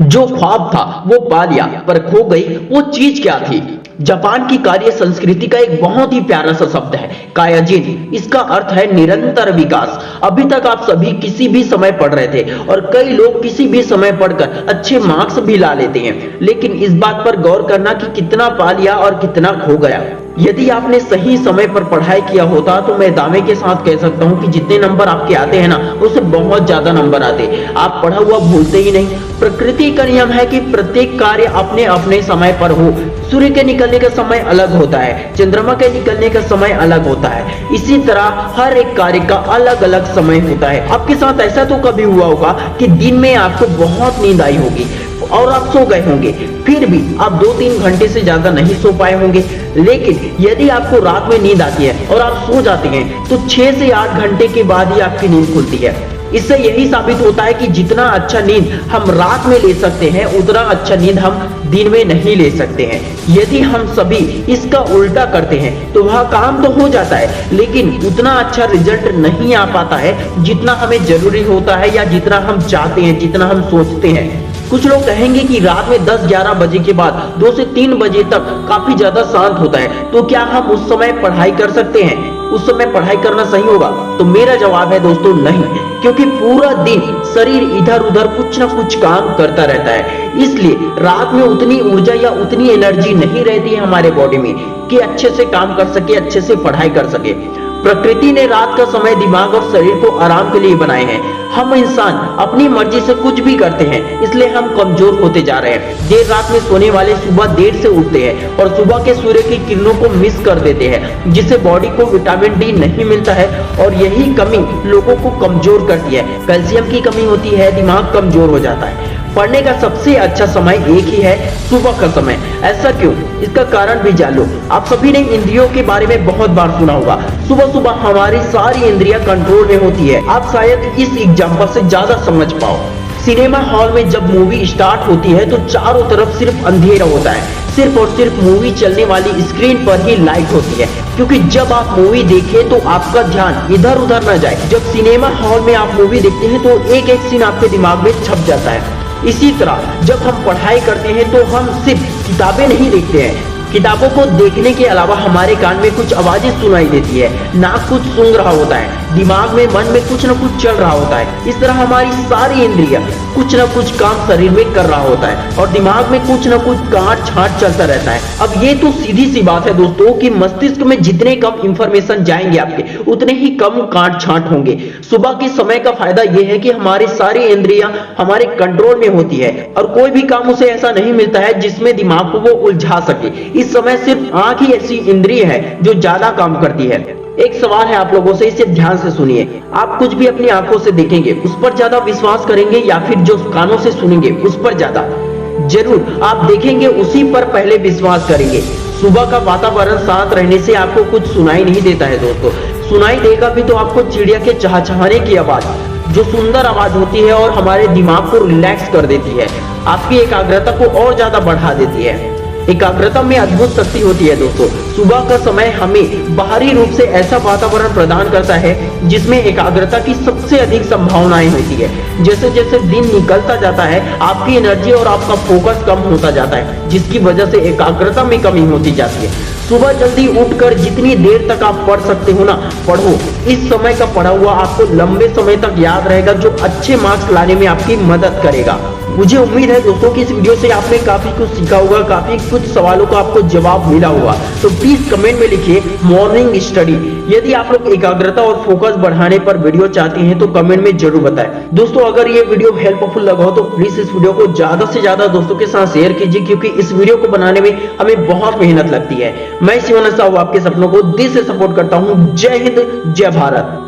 जो ख्वाब था वो पा लिया, पर खो गई वो चीज क्या थी? जापान की कार्य संस्कृति का एक बहुत ही प्यारा सा शब्द है कायाजिन। इसका अर्थ है निरंतर विकास। अभी तक आप सभी किसी भी समय पढ़ रहे थे और कई लोग किसी भी समय पढ़कर अच्छे मार्क्स भी ला लेते हैं, लेकिन इस बात पर गौर करना कि कितना पा लिया और कितना खो गया। यदि आपने सही समय पर पढ़ाई किया होता तो मैं दावे के साथ कह सकता हूं कि जितने नंबर आपके आते हैं ना, उससे बहुत ज्यादा नंबर आते। आप पढ़ा हुआ भूलते ही नहीं। प्रकृति का नियम है कि प्रत्येक कार्य अपने अपने समय पर हो। सूर्य के निकलने का समय अलग होता है, चंद्रमा के निकलने का समय अलग होता है। इसी तरह हर एक कार्य का अलग अलग समय होता है। आपके साथ ऐसा तो कभी हुआ होगा कि दिन में आपको बहुत नींद आई होगी और आप सो गए होंगे, फिर भी आप 2-3 घंटे से ज्यादा नहीं सो पाए होंगे। लेकिन यदि आपको रात में नींद आती है और आप सो जाते हैं तो 6 से 8 घंटे के बाद ही आपकी नींद खुलती है। इससे यही साबित होता है कि जितना अच्छा नींद हम रात में ले सकते हैं, उतना अच्छा नींद हम दिन में नहीं ले सकते हैं। यदि हम सभी इसका उल्टा करते हैं तो वह काम तो हो जाता है, लेकिन उतना अच्छा रिजल्ट नहीं आ पाता है जितना हमें जरूरी होता है या जितना हम चाहते हैं, जितना हम सोचते हैं। कुछ लोग कहेंगे कि रात में 10-11 बजे के बाद 2 से 3 बजे तक काफी ज्यादा शांत होता है, तो क्या हम उस समय पढ़ाई कर सकते हैं? उस समय पढ़ाई करना सही होगा? तो मेरा जवाब है दोस्तों, नहीं, क्योंकि पूरा दिन शरीर इधर उधर कुछ ना कुछ काम करता रहता है। इसलिए रात में उतनी ऊर्जा या उतनी एनर्जी नहीं रहती है हमारे बॉडी में कि अच्छे से काम कर सके, अच्छे से पढ़ाई कर सके। प्रकृति ने रात का समय दिमाग और शरीर को आराम के लिए बनाए हैं। हम इंसान अपनी मर्जी से कुछ भी करते हैं, इसलिए हम कमजोर होते जा रहे हैं। देर रात में सोने वाले सुबह देर से उठते हैं और सुबह के सूर्य की किरणों को मिस कर देते हैं, जिससे बॉडी को विटामिन डी नहीं मिलता है और यही कमी लोगों को कमजोर करती है। कैल्शियम की कमी होती है, दिमाग कमजोर हो जाता है। पढ़ने का सबसे अच्छा समय एक ही है, सुबह का समय। ऐसा क्यों? इसका कारण भी जान लो। आप सभी ने इंद्रियों के बारे में बहुत बार सुना होगा। सुबह सुबह हमारी सारी इंद्रियां कंट्रोल में होती है। आप शायद इस एग्जांपल से ज्यादा समझ पाओ। सिनेमा हॉल में जब मूवी स्टार्ट होती है तो चारों तरफ सिर्फ अंधेरा होता है। सिर्फ और सिर्फ मूवी चलने वाली स्क्रीन पर ही लाइट होती है, क्योंकि जब आप मूवी देखें तो आपका ध्यान इधर उधर न जाए। जब सिनेमा हॉल में आप मूवी देखते हैं तो एक एक सीन आपके दिमाग में छप जाता है। इसी तरह जब हम पढ़ाई करते हैं तो हम सिर्फ किताबें नहीं देखते हैं। किताबों को देखने के अलावा हमारे कान में कुछ आवाजें सुनाई देती है, नाक कुछ सूंघ रहा होता है, दिमाग में मन में कुछ न कुछ चल रहा होता है। इस तरह हमारी सारी इंद्रियां कुछ न कुछ काम शरीर में कर रहा होता है और दिमाग में कुछ न कुछ काट छाट चलता रहता है। अब ये तो सीधी सी बात है दोस्तों कि मस्तिष्क में जितने कम इंफॉर्मेशन जाएंगे आपके, उतने ही कम काट छाट होंगे। सुबह के समय का फायदा यह है कि हमारी सारी इंद्रियां हमारे कंट्रोल में होती है और कोई भी काम उसे ऐसा नहीं मिलता है जिसमें दिमाग को वो उलझा सके। इस समय सिर्फ आंख ही ऐसी इंद्रिय है जो ज्यादा काम करती है। एक सवाल है आप लोगों से, इसे ध्यान से सुनिए। आप कुछ भी अपनी आंखों से देखेंगे उस पर ज्यादा विश्वास करेंगे या फिर जो कानों से सुनेंगे उस पर ज्यादा? जरूर आप देखेंगे उसी पर पहले विश्वास करेंगे। सुबह का वातावरण शांत रहने से आपको कुछ सुनाई नहीं देता है दोस्तों। सुनाई देगा भी तो आपको चिड़िया के चहचहाने की आवाज, जो सुंदर आवाज होती है और हमारे दिमाग को रिलैक्स कर देती है, आपकी एकाग्रता को और ज्यादा बढ़ा देती है। एकाग्रता में अद्भुत शक्ति होती है दोस्तों। सुबह का समय हमें बाहरी रूप से ऐसा वातावरण प्रदान करता है जिसमें एकाग्रता की सबसे अधिक संभावनाएं होती है। जैसे जैसे दिन निकलता जाता है आपकी एनर्जी और आपका फोकस कम होता जाता है, जिसकी वजह से एकाग्रता में कमी होती जाती है। सुबह जल्दी उठकर जितनी देर तक आप पढ़ सकते हो ना, पढ़ो। इस समय का पढ़ा हुआ आपको लंबे समय तक याद रहेगा, जो अच्छे मार्क्स लाने में आपकी मदद करेगा। मुझे उम्मीद है दोस्तों कि इस वीडियो से आपने काफी कुछ सीखा होगा, काफी कुछ सवालों का आपको जवाब मिला होगा। तो प्लीज कमेंट में लिखिए मॉर्निंग स्टडी। यदि आप लोग एकाग्रता और फोकस बढ़ाने पर वीडियो चाहते हैं तो कमेंट में जरूर बताएं। दोस्तों अगर ये वीडियो हेल्पफुल लगा हो तो प्लीज इस वीडियो को ज्यादा से ज्यादा दोस्तों के साथ शेयर कीजिए, क्योंकि इस वीडियो को बनाने में हमें बहुत मेहनत लगती है। मैं शिवानंद साहू आपके सपनों को दिल से सपोर्ट करता हूँ। जय हिंद, जय भारत।